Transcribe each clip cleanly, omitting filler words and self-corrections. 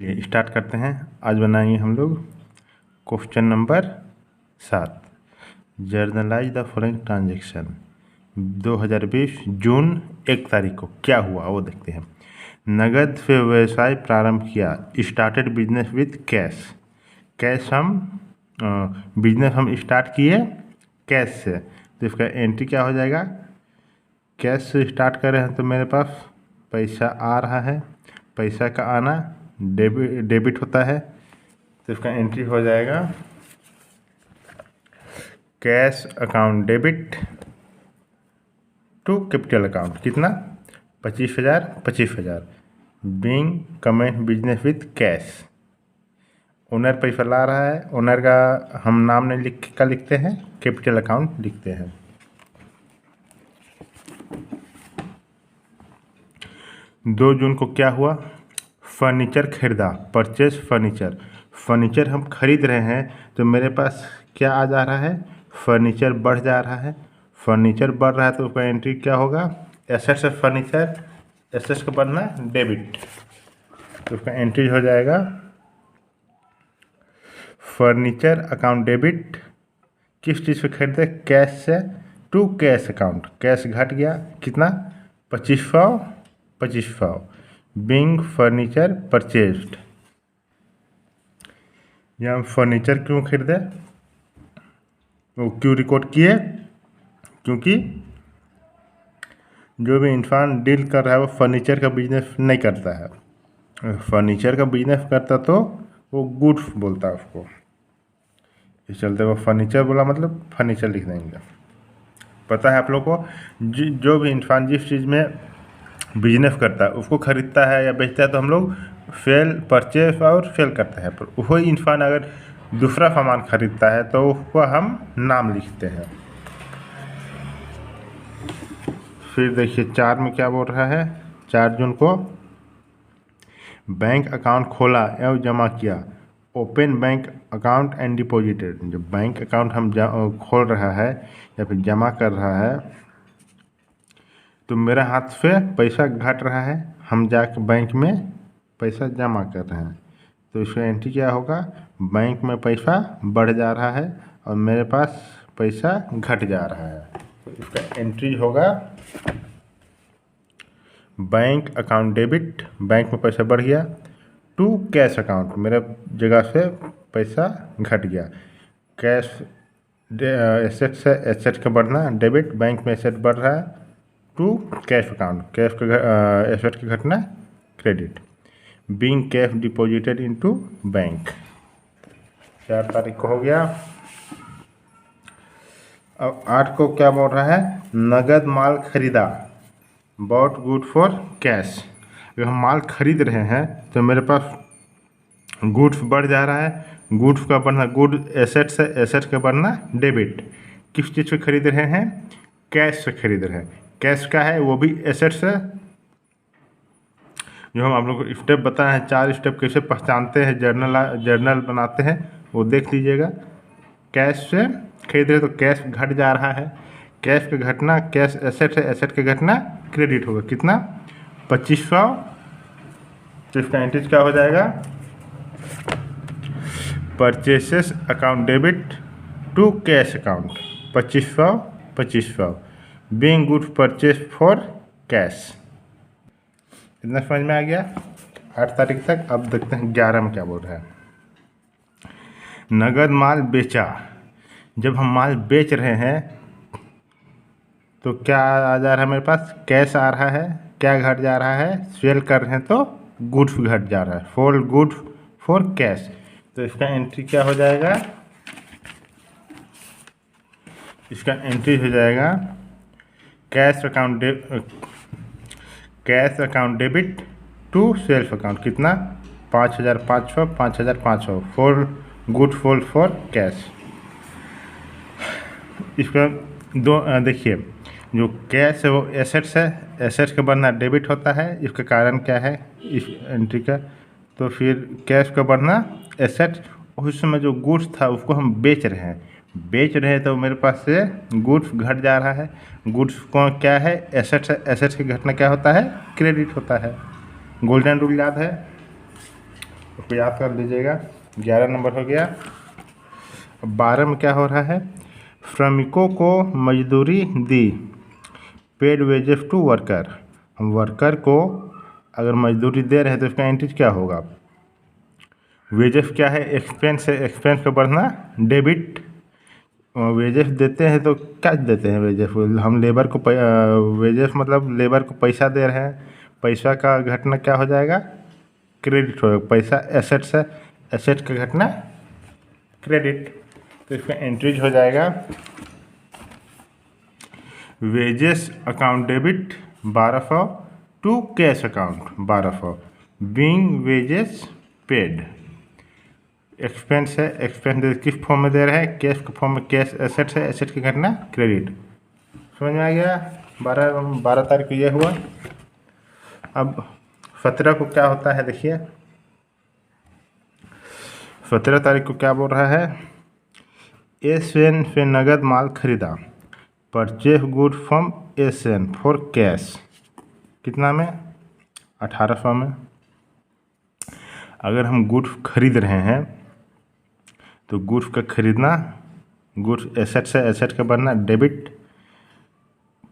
चलिए स्टार्ट करते हैं। आज बनाएंगे हम लोग question number 7। Generalized the following transaction. 2020 जून 1 तारीख को क्या हुआ वो देखते हैं। नगद से व्यवसाय प्रारंभ किया, started business with cash. Cash हम बिजनेस हम स्टार्ट किए कैश से, तो इसका एंट्री क्या हो जाएगा। कैश से स्टार्ट कर रहे हैं तो मेरे पास पैसा आ रहा है, पैसा का आना डेबिट होता है, तो इसका एंट्री हो जाएगा cash account debit to capital account. कितना? 25,000। Being commenced business with cash. Owner पैसा ला रहा है, ओनर का हम नाम नहीं लिखते हैं, कैपिटल अकाउंट लिखते हैं। 2 जून को क्या हुआ? फर्नीचर खरीदा, परचेज फर्नीचर। फर्नीचर हम खरीद रहे हैं तो मेरे पास क्या आ जा रहा है, फर्नीचर बढ़ जा रहा है। फर्नीचर बढ़ रहा है तो उसका एंट्री क्या होगा, एसेट्स ऑफ फर्नीचर, एसेट्स का बढ़ना डेबिट, तो उसका एंट्री हो जाएगा फर्नीचर अकाउंट डेबिट। किस चीज़ से खरीदे? कैश से, टू कैश अकाउंट। कैश घट गया, कितना? 25,000। Being furniture purchased. यहाँ फर्नीचर क्यों खरीदे, वो क्यों रिकॉर्ड किए? क्योंकि जो भी इंसान डील कर रहा है वो फर्नीचर का बिजनेस नहीं करता है। अगर फर्नीचर का बिजनेस करता तो वो गुड्स बोलता है उसको, इस चलते वो फर्नीचर बोला, मतलब फर्नीचर लिख देंगे। पता है आप लोग को, जो भी इंसान जिस चीज़ में बिजनेस करता है उसको खरीदता है या बेचता है तो हम लोग सेल, परचेस और सेल करते हैं। पर वही इंसान अगर दूसरा सामान खरीदता है तो उसको हम नाम लिखते हैं। फिर देखिए 4 में क्या बोल रहा है। 4 जून को बैंक अकाउंट खोला एवं जमा किया, open bank account and deposited. जो बैंक अकाउंट हम खोल रहा है या फिर जमा कर रहा है तो मेरा हाथ से पैसा घट रहा है, हम जाकर बैंक में पैसा जमा कर रहे हैं, तो इसका एंट्री क्या होगा, बैंक में पैसा बढ़ जा रहा है और मेरे पास पैसा घट जा रहा है, तो इसका एंट्री होगा बैंक अकाउंट डेबिट, बैंक में पैसा बढ़ गया, टू कैश अकाउंट, मेरे जगह से पैसा घट गया। कैश एसेट से एसेट का बढ़ना डेबिट, बैंक में एसेट बढ़ रहा है, टू कैश अकाउंट, कैश का एसेट की घटना credit. Being cash deposited into bank. 4 तारीख को हो गया। अब 8 को क्या बोल रहा है, नगद माल खरीदा, बॉट गुड फॉर कैश। अगर हम माल खरीद रहे हैं तो मेरे पास गुड्स बढ़ जा रहा है, गुड्स का बढ़ना गुड एसेट से एसेट का बढ़ना डेबिट। किस चीज़ से खरीद रहे हैं, कैश से खरीद रहे हैं। कैश का है वो भी एसेट्स है। जो हम आप लोग को स्टेप बताए हैं, 4 स्टेप कैसे पहचानते हैं, जर्नल बनाते हैं, वो देख लीजिएगा। कैश से खरीद रहे तो कैश घट जा रहा है, कैश का घटना, कैश एसेट है, एसेट का घटना क्रेडिट होगा, कितना? 2500। तो इसका एंट्री क्या हो जाएगा, purchases account debit to cash account, 2500। Being good purchase for cash. इतना समझ में आ गया 8 तारीख तक। अब देखते हैं 11 में क्या बोल रहा है। नगद माल बेचा। जब हम माल बेच रहे हैं तो क्या आ जा रहा है मेरे पास, कैश आ रहा है। क्या घट जा रहा है, सेल कर रहे हैं तो गुड्स घट जा रहा है, फॉर गुड फॉर कैश, तो इसका एंट्री क्या हो जाएगा, इसका एंट्री हो जाएगा cash account debit to self account, कितना? 5,500 फॉर गुड फॉर कैश। इसका देखिए, जो कैश है वो एसेट्स है, एसेट्स का बढ़ना डेबिट होता है। इसका कारण क्या है इस एंट्री का, तो फिर कैश का बढ़ना एसेट। उस समय जो गुड्स था उसको हम बेच रहे हैं तो मेरे पास से गुड्स घट जा रहा है। गुड्स को क्या है, एसेट्स है, एसेट्स की घटना क्या होता है, क्रेडिट होता है। गोल्डन रूल याद है, उसको याद कर लीजिएगा। 11 नंबर हो गया। अब 12 में क्या हो रहा है, श्रमिकों को मजदूरी दी, पेड वेजेस टू वर्कर। हम वर्कर को अगर मजदूरी दे रहे हैं तो इसका एंट्रीज क्या होगा, वेजेस क्या है, एक्सपेंस है, एक्सपेंस का बढ़ना डेबिट। वेजेस देते हैं तो क्या देते हैं, वेजेस हम लेबर को वेजेस मतलब लेबर को पैसा दे रहे हैं, पैसा का घटना क्या हो जाएगा, क्रेडिट होगा। पैसा एसेट्स है, एसेट का घटना क्रेडिट, तो इसका एंट्रीज हो जाएगा wages account debit 1200 to cash account 1200, being wages paid. Expense है, एक्सपेंस किस फॉर्म में दे रहे हैं, कैश के फॉर्म में, कैश एसेट्स है, एसेट की घटना क्रेडिट। समझ में आ गया। 12 तारीख को ये हुआ। अब 17 को क्या होता है देखिए, 17 तारीख को क्या बोल रहा है, एसएन से नगद माल खरीदा, purchase good from SN for cash, कितना में, 1800 में। अगर हम गुड्स खरीद रहे हैं तो गुड्स का खरीदना, गुड्स एसेट से, एसेट का बनना डेबिट,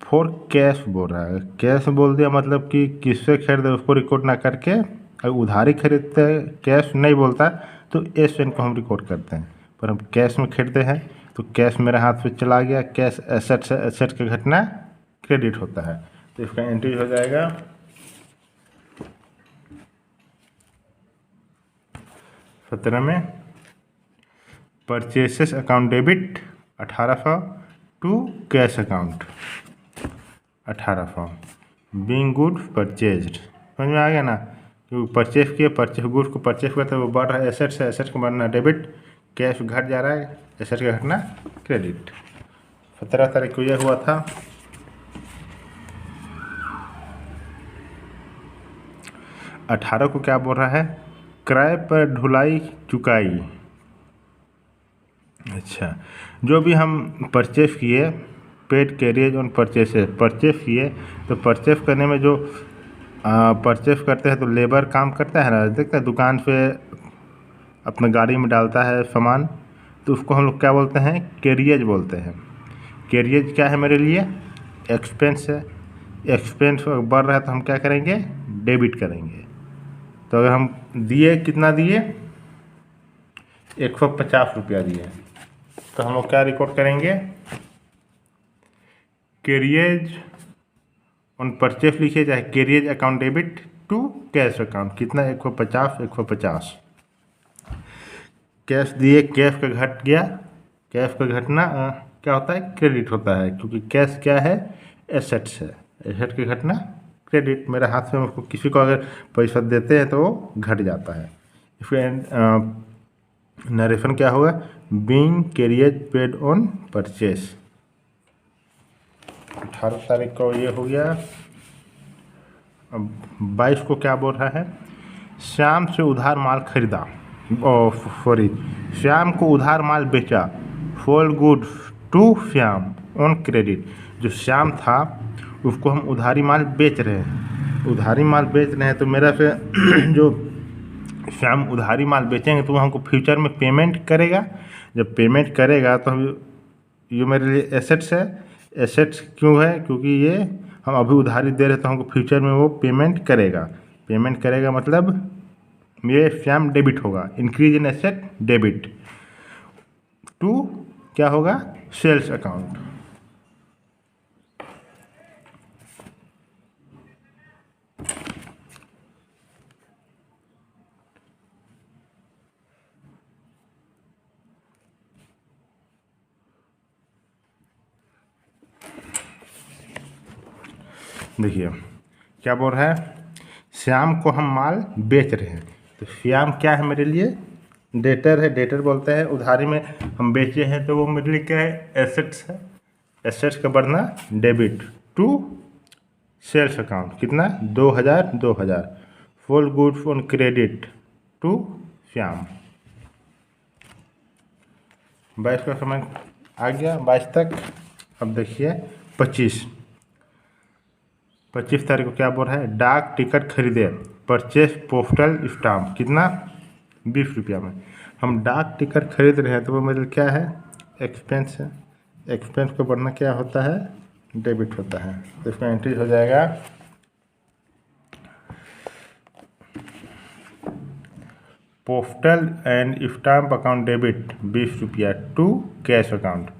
फॉर कैश बोल रहा है। कैश बोल दिया मतलब कि किससे खरीदे उसको रिकॉर्ड ना करके, अगर उधारी खरीदते हैं कैश नहीं बोलता तो एसएन को हम रिकॉर्ड करते हैं, पर हम कैश में खरीदते हैं तो कैश मेरे हाथ से चला गया, कैश एसेट से, एसेट का घटना क्रेडिट होता है, तो इसका एंट्री हो जाएगा 17 में purchases account debit 1800 to cash account 1800, being good purchased. समझ में आ गया ना, क्योंकि परचेस किए, परचेस गुड्स को परचेस किया तो वो बढ़ रहा है एसेट से, एसेट का बढ़ना डेबिट, कैश घट जा रहा है, एसेट का घटना क्रेडिट। 17 तारीख को यह हुआ था। 18 को क्या बोल रहा है, किराए पर ढुलाई चुकाई। अच्छा, जो भी हम परचेस किए, paid carriage on purchases, purchase किए तो परचेस करने में जो परचेस करते हैं तो लेबर काम करता है ना, देखते हैं दुकान पे अपना गाड़ी में डालता है सामान, तो उसको हम लोग क्या बोलते हैं, कैरियज बोलते हैं। कैरियज क्या है मेरे लिए, एक्सपेंस है, एक्सपेंस बढ़ रहा है तो हम क्या करेंगे, डेबिट करेंगे। तो अगर हम दिए, कितना दिए, 150 रुपया दिए, तो हम लोग क्या रिकॉर्ड करेंगे, कैरियज ऑन परचेस लिखिए, चाहे carriage account debit to cash account, कितना, 150, 150। कैश दिए, कैश का घट गया, कैश का घटना क्या होता है, क्रेडिट होता है, क्योंकि कैश क्या है, एसेट्स है, एसेट की घटना क्रेडिट। मेरे हाथ में, उसको किसी को अगर पैसा देते हैं तो वो घट जाता है। फिर नरेशन क्या होगा, being carriage paid on purchase. 18 तारीख को ये हो गया। अब 22 को क्या बोल रहा है, श्याम से उधार माल खरीदा, सॉरी, श्याम को उधार माल बेचा, sold goods to Shyam on credit. जो श्याम था उसको हम उधारी माल बेच रहे हैं, उधारी माल बेच रहे हैं तो मेरा से जो श्याम उधारी माल बेचेंगे तो वो हमको फ्यूचर में पेमेंट करेगा। जब पेमेंट करेगा तो हम, ये मेरे लिए एसेट्स है, एसेट्स क्यों है, क्योंकि ये हम अभी उधारी दे रहे हैं तो हमको फ्यूचर में वो पेमेंट करेगा। पेमेंट करेगा मतलब ये श्याम डेबिट होगा, increase in asset debit to क्या होगा, सेल्स अकाउंट। देखिए क्या बोल रहा है, श्याम को हम माल बेच रहे हैं, तो श्याम क्या है मेरे लिए, डेटर है, डेटर बोलते हैं, उधारी में हम बेचे हैं तो वो मेरे लिए क्या है, एसेट्स है, एसेट्स का बढ़ना डेबिट टू सेल्स अकाउंट, कितना, 2000 2000, फुल goods on credit to Shyam. 22 का समय आ गया, 22 तक। अब देखिए 25 तारीख को क्या बोल रहा है, डाक टिकट खरीदे, परचेस पोस्टल स्टाम्प, कितना, ₹20 में। हम डाक टिकट खरीद रहे हैं तो वो मतलब क्या है, एक्सपेंस है। एक्सपेंस को बढ़ना क्या होता है, डेबिट होता है। तो इसका एंट्री हो जाएगा postal and stamp account debit ₹20 to cash account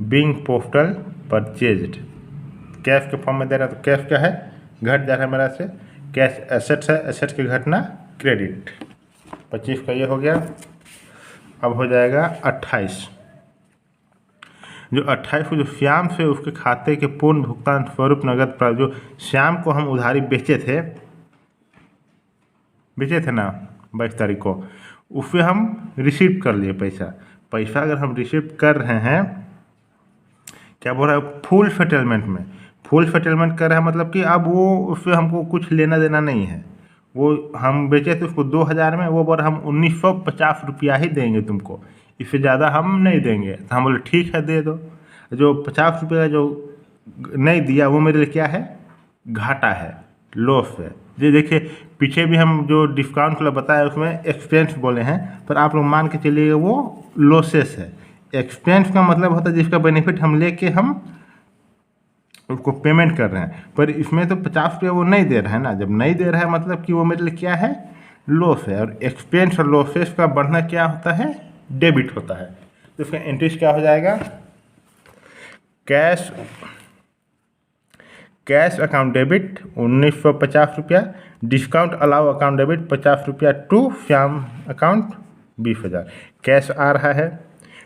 being postal purchased. Cash के फॉर्म में दे रहा है तो कैश क्या है, घट जा रहा है मेरा से। कैश एसेट्स है, एसेट्स की घटना क्रेडिट। 25 का ये हो गया। अब हो जाएगा 28। जो 28 को जो श्याम से उसके खाते के पूर्ण भुगतान स्वरूप नगद प्राप्त, जो श्याम को हम उधारी बेचे थे ना 22 तारीख को, उससे हम रिसीव कर लिए पैसा अगर हम रिसीव कर रहे हैं, क्या बोल रहा है, फुल सेटलमेंट में। फुल सेटलमेंट कर रहा है मतलब कि अब वो उससे हमको कुछ लेना देना नहीं है। वो हम बेचे थे उसको 2000 में, वो बोल हम ₹1950 ही देंगे तुमको, इससे ज़्यादा हम नहीं देंगे। तो हम बोले ठीक है दे दो। जो ₹50 जो नहीं दिया वो मेरे लिए क्या है, घाटा है, लॉस है। ये देखिए पीछे भी हम जो डिस्काउंट वाला बताया उसमें एक्सपेंस बोले हैं, पर आप लोग मान के चलिए वो लॉसेस है। एक्सपेंस का मतलब होता है जिसका बेनिफिट हम लेके हम उसको पेमेंट कर रहे हैं, पर इसमें तो ₹50 वो नहीं दे रहा है ना। जब नहीं दे रहा है मतलब कि वो मेरे लिए क्या है, लॉस है। और एक्सपेंस और लॉसेस का बढ़ना क्या होता है, डेबिट होता है। तो इसका एंट्रीज क्या हो जाएगा, cash account debit ₹1950, discount allow account debit ₹50 to Shyam account 20,000। Cash आ रहा है,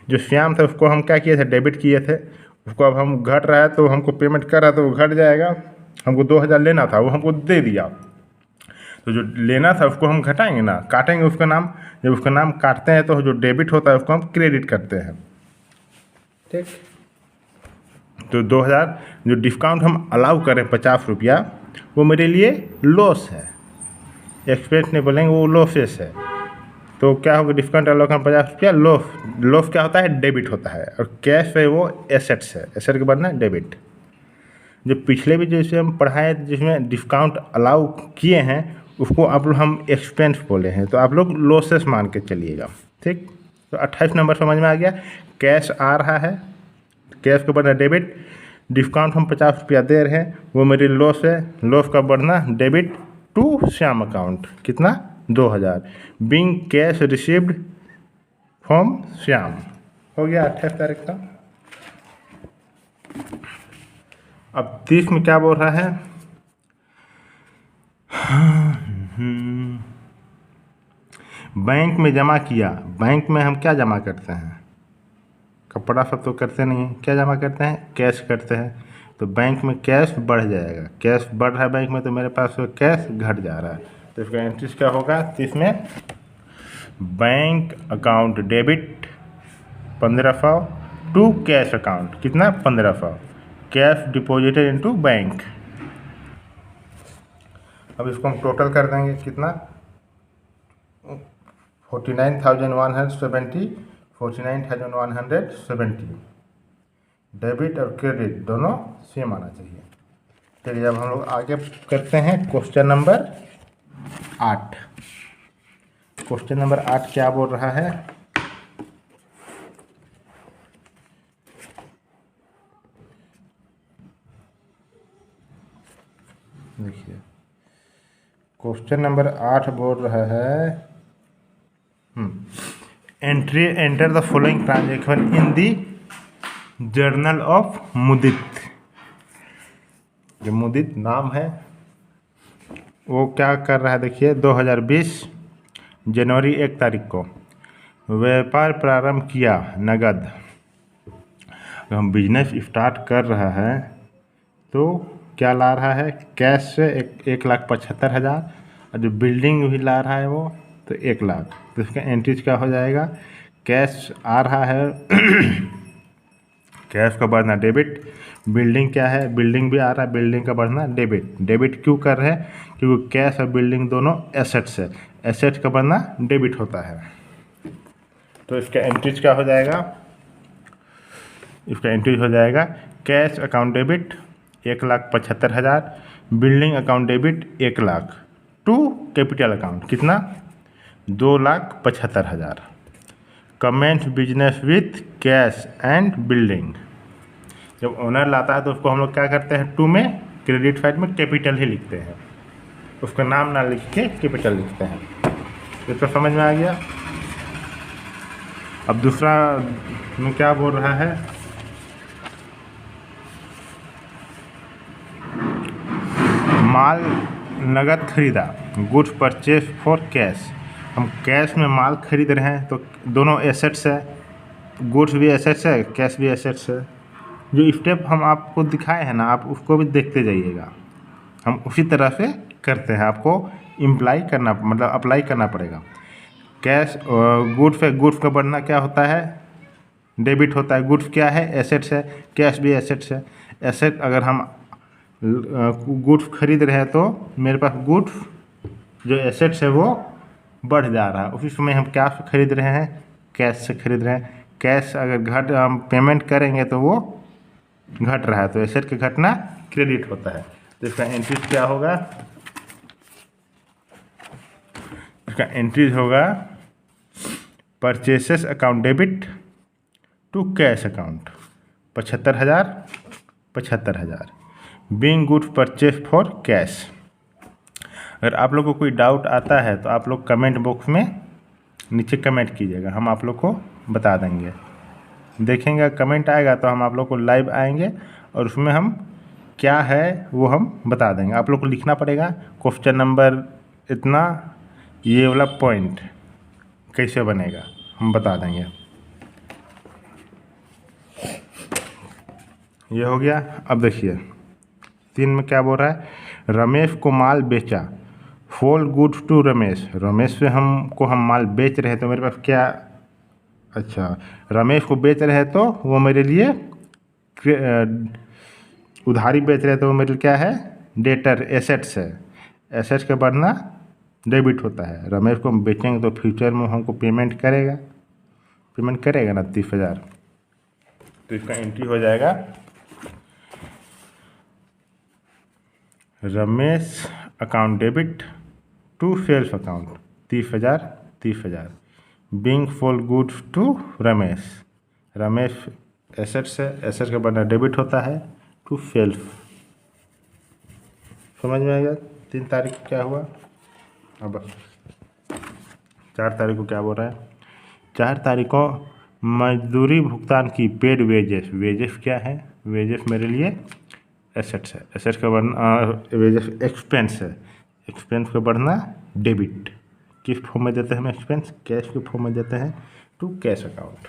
जो श्याम था उसको हम क्या किए थे, डेबिट किए थे, उसको अब हम घट रहा है तो हमको पेमेंट कर रहा है तो वो घट जाएगा। हमको 2000 लेना था वो हमको दे दिया, तो जो लेना था उसको हम घटाएंगे ना, काटेंगे उसका नाम। जब उसका नाम काटते हैं तो जो डेबिट होता है उसको हम क्रेडिट करते हैं, ठीक। तो 2000 जो डिस्काउंट हम अलाउ करें ₹50 वो मेरे लिए लॉस है। एक्सपेंस नहीं बोलेंगे, वो लॉसेस है। तो क्या होगा, डिस्काउंट अलाउ करें ₹50, लॉस क्या होता है, डेबिट होता है। और कैश है वो एसेट्स है, एसेट के बनना डेबिट। जो पिछले भी जैसे हम पढ़ाए जिसमें डिस्काउंट अलाउ किए हैं उसको आप लोग हम एक्सपेंस बोले हैं, तो आप लोग लॉसेस मान के चलिएगा, ठीक। तो 28 नंबर समझ में आ गया। कैश आ रहा है, कैश का बढ़ना डेबिट, डिस्काउंट हम ₹50 दे रहे हैं वो मेरी लॉस है, लॉस का बढ़ना डेबिट टू श्याम अकाउंट कितना, 2000 being cash received from Shyam. हो गया 28 तारीख का। अब 30 में क्या बोल रहा है, बैंक में जमा किया। बैंक में हम क्या जमा करते हैं, कपड़ा सब तो करते नहीं हैं, क्या जमा करते हैं, कैश करते हैं। तो बैंक में कैश बढ़ जाएगा, कैश बढ़ रहा है बैंक में, तो मेरे पास कैश घट जा रहा है। तो इसका एंट्रीज क्या होगा, 30 में bank account debit 1500 to cash account कितना, 1500 कैश डिपॉजिटेड इनटू बैंक। अब इसको हम टोटल कर देंगे कितना, 49,170 49,170। डेबिट और क्रेडिट दोनों सेम आना चाहिए। चलिए अब हम लोग आगे करते हैं क्वेश्चन नंबर 8। क्वेश्चन नंबर 8 क्या बोल रहा है, देखिए क्वेश्चन नंबर 8 बोल रहा है enter the following transaction in the journal of Mudit. जो मुदित नाम है वो क्या कर रहा है, देखिए 2020 जनवरी 1 तारीख को व्यापार प्रारंभ किया नगद। अगर हम बिजनेस स्टार्ट कर रहा है तो क्या ला रहा है, कैश से 1,75,000, और जो बिल्डिंग भी ला रहा है वो तो 1 लाख। तो इसका एंट्रीज क्या हो जाएगा, कैश आ रहा है कैश का बढ़ना डेबिट, बिल्डिंग क्या है, बिल्डिंग भी आ रहा है, बिल्डिंग का बढ़ना डेबिट। डेबिट क्यों कर रहे हैं, क्योंकि कैश और बिल्डिंग दोनों एसेट्स है, एसेट्स का बढ़ना डेबिट होता है। तो इसका एंट्रीज क्या हो जाएगा, इसका एंट्रीज हो जाएगा cash account debit 1,75,000, building account debit 1 lakh to capital account कितना 2,75,000। Commenced business with cash and building. जब ओनर लाता है तो उसको हम लोग क्या करते हैं, टू में क्रेडिट साइड में कैपिटल ही लिखते हैं, उसका नाम ना लिख के कैपिटल लिखते हैं। ये तो समझ में आ गया। अब दूसरा में क्या बोल रहा है, माल नगद खरीदा, गुड्स परचेज फॉर कैश। हम कैश में माल खरीद रहे हैं तो दोनों एसेट्स है, गुड्स भी एसेट्स है, कैश भी एसेट्स है। जो स्टेप हम आपको दिखाए हैं ना, आप उसको भी देखते जाइएगा। हम उसी तरह से करते हैं, आपको इम्प्लाई करना मतलब अप्लाई करना पड़ेगा। कैश गुड्स है, गुड्स का बढ़ना क्या होता है, डेबिट होता है। गुड्स क्या है, एसेट्स है, कैश भी एसेट्स है। एसेट अगर हम गुड्स खरीद रहे हैं तो मेरे पास गुड्स जो एसेट्स है वो बढ़ जा रहा है। उसी समय हम क्या से खरीद रहे हैं, कैश से खरीद रहे हैं। कैश अगर हम पेमेंट करेंगे तो वो घट रहा है, तो एसेट का घटना क्रेडिट होता है। तो इसका एंट्री क्या होगा, इसका एंट्रीज होगा purchases account debit to cash account 75,000। Being goods purchase for cash. अगर आप लोग को कोई डाउट आता है तो आप लोग कमेंट बॉक्स में नीचे कमेंट कीजिएगा, हम आप लोग को बता देंगे। देखेंगे कमेंट आएगा तो हम आप लोग को लाइव आएंगे और उसमें हम क्या है वो हम बता देंगे। आप लोग को लिखना पड़ेगा क्वेश्चन नंबर इतना, ये वाला पॉइंट कैसे बनेगा हम बता देंगे। ये हो गया। अब देखिए 3 में क्या बोल रहा है, रमेश को माल बेचा, फोल गुड्स टू रमेश। रमेश से हम माल बेच रहे हैं तो मेरे पास क्या, अच्छा रमेश को बेच रहे हैं तो वो मेरे लिए उधारी बेच रहे हैं तो वो मेरे लिए क्या है, डेटर एसेट्स है। एसेट्स का बढ़ना डेबिट होता है। रमेश को हम बेचेंगे तो फ्यूचर में हमको पेमेंट करेगा ना 30,000। तो इसका एंट्री हो जाएगा Ramesh account debit to sales account 30,000। Being फॉल goods to Ramesh. Ramesh assets है, एसेट्स का बढ़ना डेबिट होता है टू सेल्स। समझ में आएगा। 3 तारीख को क्या हुआ। अब 4 तारीख को क्या बोल रहा है, 4 तारीख को मजदूरी भुगतान की, पेड वेजेस। वेजेस क्या है, वेजेस मेरे लिए एसेट्स है, एसेट्स का बढ़ना वेजेस एक्सपेंस है, एक्सपेंस का बढ़ना डेबिट। किस फॉर्म में देते हैं हम एक्सपेंस, कैश के फॉर्म में देते हैं टू कैश अकाउंट।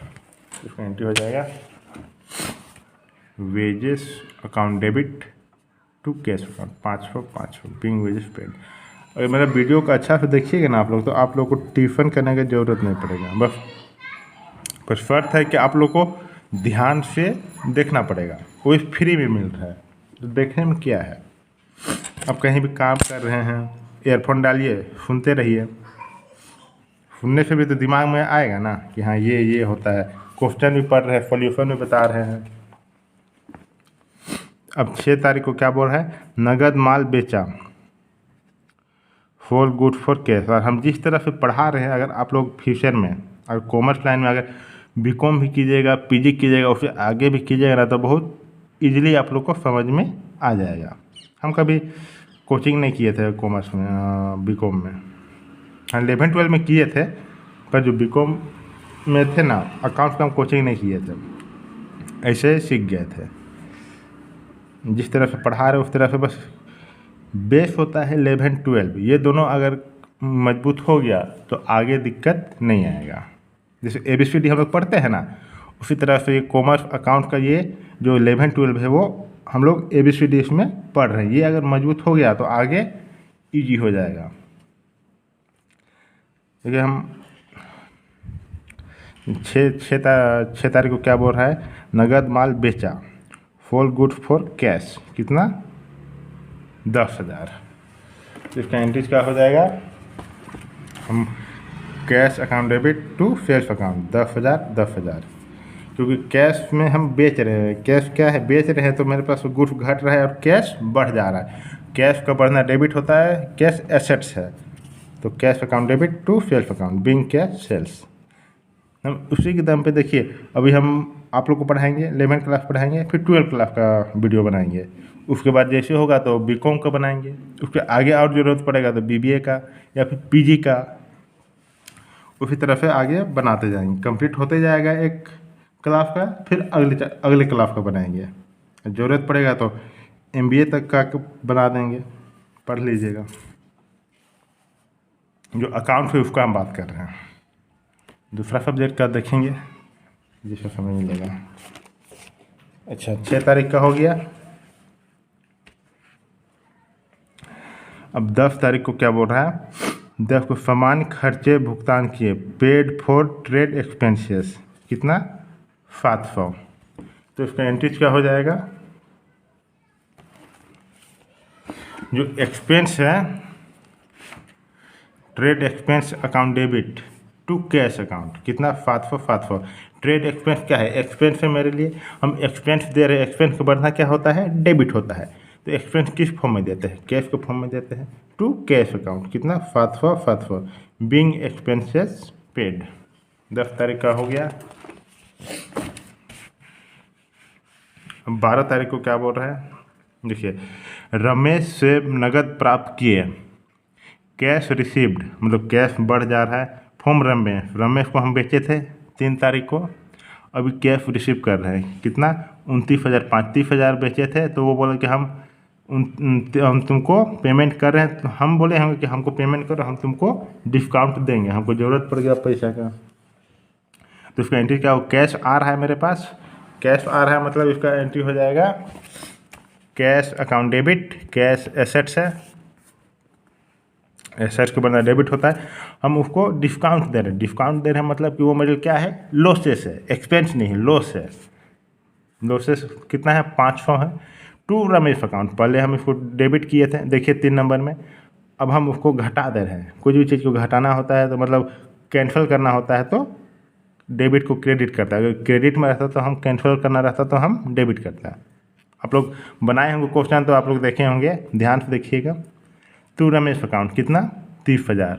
इसका एंट्री हो जाएगा wages account debit to cash account 500 being wages paid. अगर मेरा वीडियो को अच्छा से देखिएगा ना आप लोग, तो आप लोग को टिफ़न करने की ज़रूरत नहीं पड़ेगा। बस शर्त है कि आप लोग को ध्यान से देखना पड़ेगा। कोई फ्री में मिल रहा है तो देखने में क्या है। आप कहीं भी काम कर रहे हैं, ईयरफोन डालिए, सुनते रहिए। सुनने से भी तो दिमाग में आएगा ना कि हाँ ये होता है। क्वेश्चन भी पढ़ रहे हैं, सॉल्यूशन भी बता रहे हैं। अब 6 तारीख को क्या बोल रहा है, नगद माल बेचा, फॉल गुड फॉर कैश। और हम जिस तरह से पढ़ा रहे हैं, अगर आप लोग फ्यूचर में अगर कॉमर्स लाइन में अगर बीकॉम भी कीजिएगा, पीजी कीजिएगा, उससे आगे भी कीजिएगा ना, तो बहुत इजीली आप लोग को समझ में आ जाएगा। हम कभी कोचिंग नहीं किए थे कॉमर्स में, बीकॉम में। हाँ 11-12 में किए थे, पर जो बीकॉम में थे ना, अकाउंट्स का हम कोचिंग नहीं किए थे, ऐसे सीख गए थे। जिस तरह से पढ़ा रहे उस तरह से बस बेस होता है 11-12। ये दोनों अगर मजबूत हो गया तो आगे दिक्कत नहीं आएगा। जैसे ABCD हम लोग पढ़ते हैं ना, उसी तरह से ये कॉमर्स अकाउंट का ये जो 11-12 है वो हम लोग ABCD इसमें पढ़ रहे हैं। ये अगर मजबूत हो गया तो आगे इजी हो जाएगा। देखिए हम 6 तारीख को क्या बोल रहा है, नगद माल बेचा, फॉल गुड्स फॉर कैश, कितना 10,000। तो इसका एंट्रीज क्या हो जाएगा, हम cash account debit to sales account 10,000। क्योंकि कैश में हम बेच रहे हैं, कैश क्या है बेच रहे हैं, तो मेरे पास गुड्स घट रहा है और कैश बढ़ जा रहा है। कैश का बढ़ना डेबिट होता है, कैश एसेट्स है। तो cash account debit to self account being cash sales. हम उसी के दम पे देखिए, अभी हम आप लोग को पढ़ाएंगे 11th क्लास पढ़ाएंगे, फिर 12th क्लास का वीडियो बनाएंगे। उसके बाद जैसे होगा तो बीकॉम का बनाएंगे, उसके आगे और ज़रूरत पड़ेगा तो बीबीए का या फिर पीजी का, उसी तरह से आगे बनाते जाएंगे। कंप्लीट होते जाएगा एक क्लास का, फिर अगले क्लास का बनाएंगे। ज़रूरत पड़ेगा तो एमबीए तक का बना देंगे, पढ़ लीजिएगा। जो अकाउंट है उसका हम बात कर रहे हैं। दूसरा सब्जेक्ट का देखेंगे जिसका समझ मिलेगा। अच्छा, 6 तारीख का हो गया। अब 10 तारीख को क्या बोल रहा है? 10 को सामान्य खर्चे भुगतान किए, पेड फॉर ट्रेड एक्सपेंसेस, कितना? 700। तो इसका एंट्रीज क्या हो जाएगा? जो एक्सपेंस है, trade expense account debit to cash account, कितना? 700। ट्रेड एक्सपेंस क्या है? एक्सपेंस है मेरे लिए, हम एक्सपेंस दे रहे हैं। एक्सपेंस का बढ़ना क्या होता है? डेबिट होता है। तो एक्सपेंस किस फॉर्म में देते हैं? कैश के फॉर्म में देते हैं, टू कैश अकाउंट, कितना? 700 बिंग एक्सपेंसेस पेड। 10 तारीख का हो गया। अब 12 तारीख को क्या बोल रहा है? देखिए, रमेश से नगद प्राप्त किए, कैश रिसीव्ड, मतलब कैश बढ़ जा रहा है। फ्रॉम रमेश को हम बेचे थे 3 तारीख को, अभी कैश रिसीव कर रहे हैं, कितना? 29,005। 30,000 बेचे थे, तो वो बोले कि हम तुमको पेमेंट कर रहे हैं। तो हम बोले होंगे कि हमको पेमेंट करो, हम तुमको डिस्काउंट देंगे, हमको ज़रूरत पड़ गया पैसा का। तो इसका एंट्री क्या हो? कैश आ रहा है मेरे पास, कैश आ रहा है मतलब इसका एंट्री हो जाएगा cash account debit. Cash assets है, एसेट्स के बना डेबिट होता है, हम उसको डिस्काउंट दे रहे हैं। डिस्काउंट दे रहे हैं मतलब कि वो मेरे क्या है? लॉसेस है, एक्सपेंस नहीं है, लॉस है। लॉसेस कितना है? 500 है। टू रमेश अकाउंट, पहले हम इसको डेबिट किए थे, देखिए 3 नंबर में, अब हम उसको घटा दे रहे हैं। कुछ भी चीज़ को घटाना होता है तो मतलब कैंसिल करना होता है तो डेबिट को क्रेडिट करता है। अगर क्रेडिट में रहता तो हम कैंसिल करना रहता तो हम डेबिट करता है। आप लोग बनाए होंगे क्वेश्चन तो आप लोग देखे होंगे, ध्यान से देखिएगा। टू रमेश अकाउंट कितना? 30,000।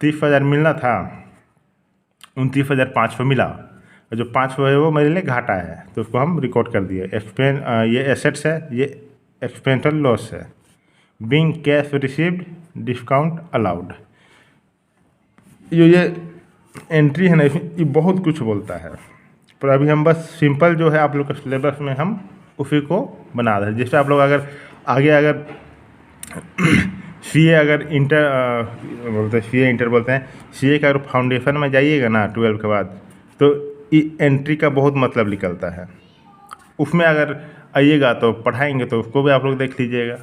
30,000 मिलना था, 29,500 मिला, और जो 500 है वो मेरे लिए घाटा है, तो उसको हम रिकॉर्ड कर दिए। ये एसेट्स है, ये एक्सपेंसल लॉस है। Being cash received discount allowed. ये एंट्री है ना, ये बहुत कुछ बोलता है, पर अभी हम बस सिंपल जो है आप लोग के सिलेबस में हम उसी को बना रहे हैं। जैसे आप लोग अगर आगे अगर सीए अगर इंटर बोलते हैं, सीए का अगर फाउंडेशन में जाइएगा ना 12 के बाद, तो एंट्री का बहुत मतलब निकलता है। उसमें अगर आइएगा तो पढ़ाएंगे तो उसको भी आप लोग देख लीजिएगा।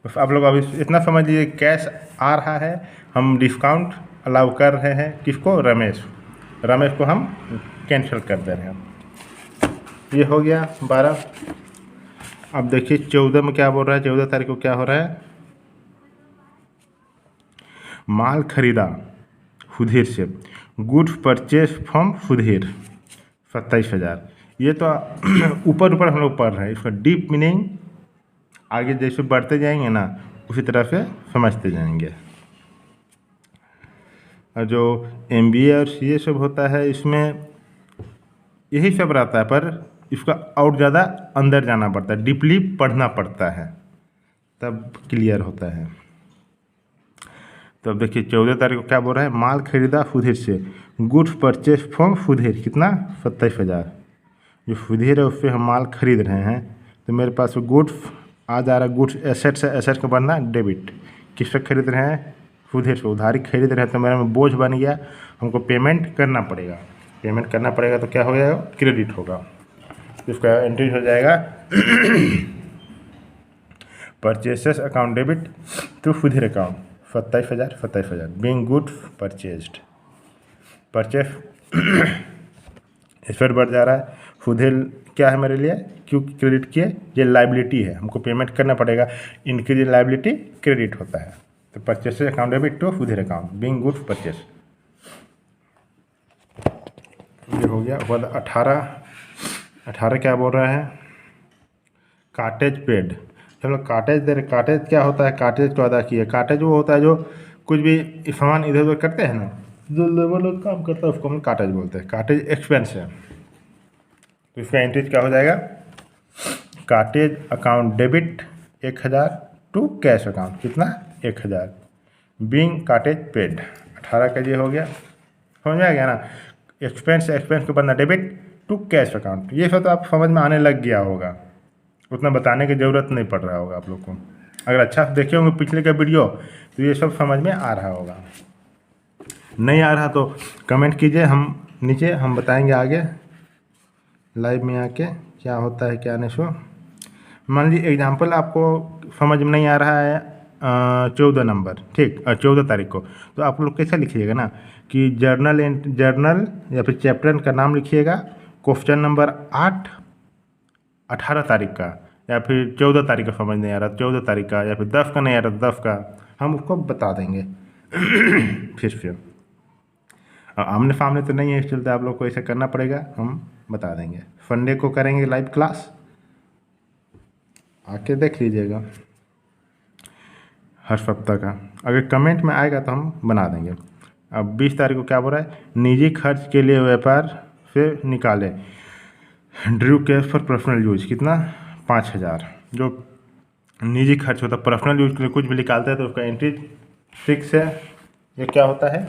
बस आप लोग अभी इतना समझ लीजिए, कैश आ रहा है, हम डिस्काउंट अलाउ कर रहे हैं, किसको? रमेश को हम कैंसिल कर दे रहे हैं। ये हो गया 12। अब देखिए 14 में क्या बोल रहा है? 14 तारीख को क्या हो रहा है? माल खरीदा सुधीर से, गुड्स परचेज फ्रॉम सुधीर, 27,000। ये तो ऊपर हम लोग पढ़ रहे हैं, इसका डीप मीनिंग आगे जैसे बढ़ते जाएंगे ना उसी तरह से समझते जाएंगे। और जो एमबीए और सीए सब होता है इसमें यही सब रहता है, पर इसका और ज़्यादा अंदर जाना पड़ता है, डीपली पढ़ना पड़ता है, तब क्लियर होता है। तो अब देखिए 14 तारीख को क्या बोल रहा है? माल खरीदा सुधीर से, गुड्स परचेज फ्रॉम सुधीर, कितना? 27,000। जो सुधीर है उससे हम माल खरीद रहे हैं, तो मेरे पास गुड्स आ जा रहा है, गुड्स एसेट्स है, एसेट्स का बनना डेबिट। किससे खरीद रहे हैं? सुधीर से, उधारी खरीद रहे हैं, तो मेरा में बोझ बन गया, हमको पेमेंट करना पड़ेगा। पेमेंट करना पड़ेगा तो क्या हो जाएगा? क्रेडिट होगा। इसका एंट्री हो जाएगा purchases account debit to Sudhir account, 27,000 being goods purchased. Purchase इस पर बढ़ जा रहा है। सुधीर क्या है मेरे लिए? क्यों क्रेडिट किए? ये लाइबिलिटी है, हमको पेमेंट करना पड़ेगा, इनकी ये लाइबिलिटी क्रेडिट होता है। तो purchases account debit to Sudhir account being goods purchase, ये हो गया। बाद 18 क्या बोल रहा है? काटेज पेड, चलो काटेज दे रहे, काटेज क्या होता है, काटेज को अदा किए। काटेज वो होता है जो कुछ भी सामान इधर उधर करते हैं ना, जो लेबर लोग काम करता है उसको हम काटेज बोलते हैं। काटेज एक्सपेंस है, तो इसका एंट्रीज क्या हो जाएगा, cartage account debit 1000 to cash account कितना 1000, बीइंग काटेज पेड 18 का ये हो गया। समझ में आ गया ना, एक्सपेंस एक्सपेंस के बदला डेबिट टू कैश अकाउंट, ये सब तो आप समझ में आने लग गया होगा, उतना बताने की ज़रूरत नहीं पड़ रहा होगा आप लोग को। अगर अच्छा से देखे होंगे पिछले का वीडियो तो ये सब समझ में आ रहा होगा, नहीं आ रहा तो कमेंट कीजिए, हम नीचे हम बताएंगे आगे लाइव में आके क्या होता है क्या नहीं। सो मान लीजिए एग्जांपल आपको समझ में नहीं आ रहा है 14 नंबर, ठीक 14 तारीख को, तो आप लोग कैसे लिखिएगा ना कि जर्नल या फिर चैप्टर का नाम लिखिएगा, क्वेश्चन नंबर 8 18 तारीख का, या फिर 14 तारीख का समझ नहीं आ रहा 14 तारीख का, या फिर 10 का नहीं आ रहा 10 का, हम उसको बता देंगे। फिर से आमने सामने तो नहीं है, इस चलते आप लोग को ऐसा करना पड़ेगा, हम बता देंगे। संडे को करेंगे लाइव क्लास, आके देख लीजिएगा हर सप्ताह का, अगर कमेंट में आएगा तो हम बना देंगे। अब 20 तारीख को क्या बोल रहा है, निजी खर्च के लिए व्यापार से निकाले Drew cash for personal use कितना 5000, जो निजी खर्च होता है पर्सनल यूज के लिए कुछ भी निकालते हैं तो उसका एंट्री 6 है। ये क्या होता है,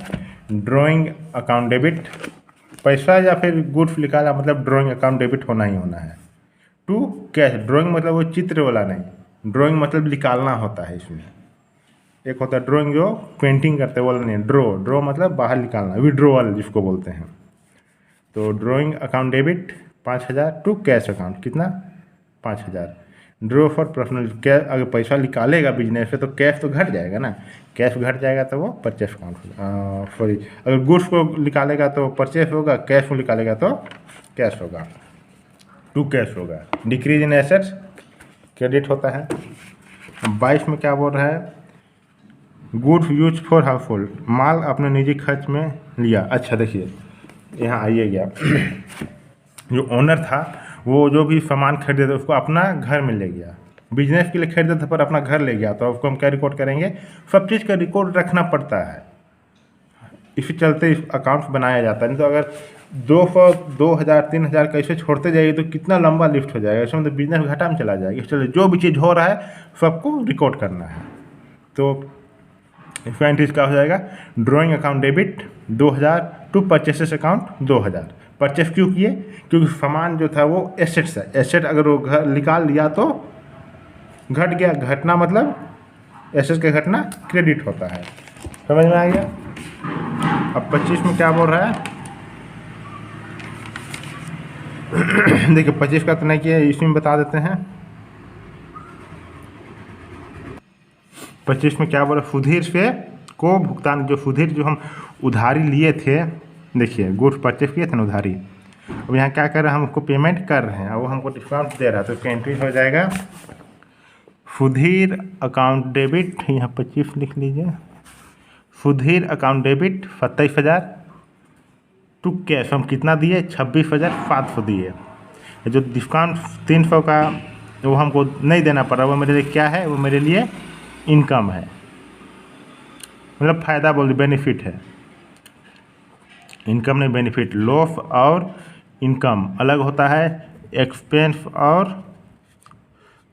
ड्राइंग अकाउंट डेबिट, पैसा या फिर गुड्स निकाला मतलब ड्राइंग अकाउंट डेबिट होना ही होना है। टू कैश, ड्राइंग मतलब वो चित्र वाला नहीं, ड्राइंग मतलब निकालना होता है इसमें। एक होता है ड्राइंग जो पेंटिंग करते हैं वाला नहीं, ड्रो मतलब बाहर निकालना, विड्रोवल जिसको बोलते हैं। तो drawing account debit 5000 to cash account कितना 5000, ड्रो फॉर पर्सनल कैश, अगर पैसा निकालेगा बिजनेस से तो कैश तो घट जाएगा ना, कैश घट जाएगा तो वो परचेस अकाउंट होगा, सॉरी अगर गुड्स को निकालेगा तो परचेस होगा, कैश को निकालेगा तो कैश होगा, टू कैश होगा। डिक्रीज इन एसेट्स क्रेडिट होता है। 22 में क्या बोल रहा है, goods use for household, माल अपने निजी खर्च में लिया। अच्छा देखिए यहाँ आइए गया, जो ओनर था वो जो भी सामान खरीदे थे उसको अपना घर में ले गया, बिजनेस के लिए खरीदे थे पर अपना घर ले गया, तो उसको हम क्या रिकॉर्ड करेंगे, सब चीज़ का रिकॉर्ड रखना पड़ता है, इसी चलते इस अकाउंट्स बनाया जाता है। नहीं तो अगर 200 2000 3000 कैसे छोड़ते जाइए तो कितना लंबा लिस्ट हो जाएगा, इसमें तो बिजनेस घाटा में चला जाएगा। इसलिए जो भी चीज़ हो रहा है सबको रिकॉर्ड करना है। तो इसका एंट्रीज क्या हो जाएगा, drawing account debit 2000 to purchases account 2000, purchase क्यों किए, क्योंकि सामान जो था वो एसेट्स है, एसेट अगर वो घर निकाल लिया तो घट गया, घटना मतलब एसेट का घटना क्रेडिट होता है। समझ में आ गया। अब 25 में क्या बोल रहा है, देखिए 25 का तो नहीं किया, इसी में बता देते हैं। 25 में क्या बोला, सुधीर से को भुगतान, जो सुधीर जो हम उधारी लिए थे, देखिए गुड्स परचेस किए थे ना उधारी, अब यहाँ क्या कर रहे हैं, हम उसको पेमेंट कर रहे हैं, अब वो हमको डिस्काउंट दे रहा है, तो इसका एंट्री हो जाएगा सुधीर अकाउंट डेबिट, यहाँ 25 लिख लीजिए, Sudhir account debit 27000 to cash, हम कितना दिए 26,700 दिए, जो डिस्काउंट 300 का वो हमको नहीं देना पड़ा, वो मेरे लिए क्या है, वो मेरे लिए इनकम है, मतलब फ़ायदा बोल, बेनिफिट है, इनकम नहीं बेनिफिट। लॉस और इनकम अलग होता है, एक्सपेंस और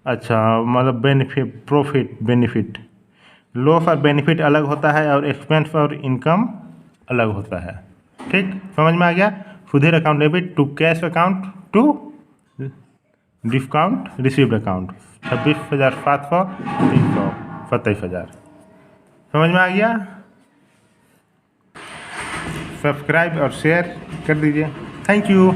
अच्छा मतलब बेनिफिट प्रॉफिट बेनिफिट, लॉस और बेनिफिट अलग होता है और एक्सपेंस और इनकम अलग होता है। ठीक समझ में आ गया। Sudhir account debit to cash account to discount received account 26,700 300 27,000। समझ में आ गया। सब्सक्राइब और शेयर कर दीजिए। Thank you.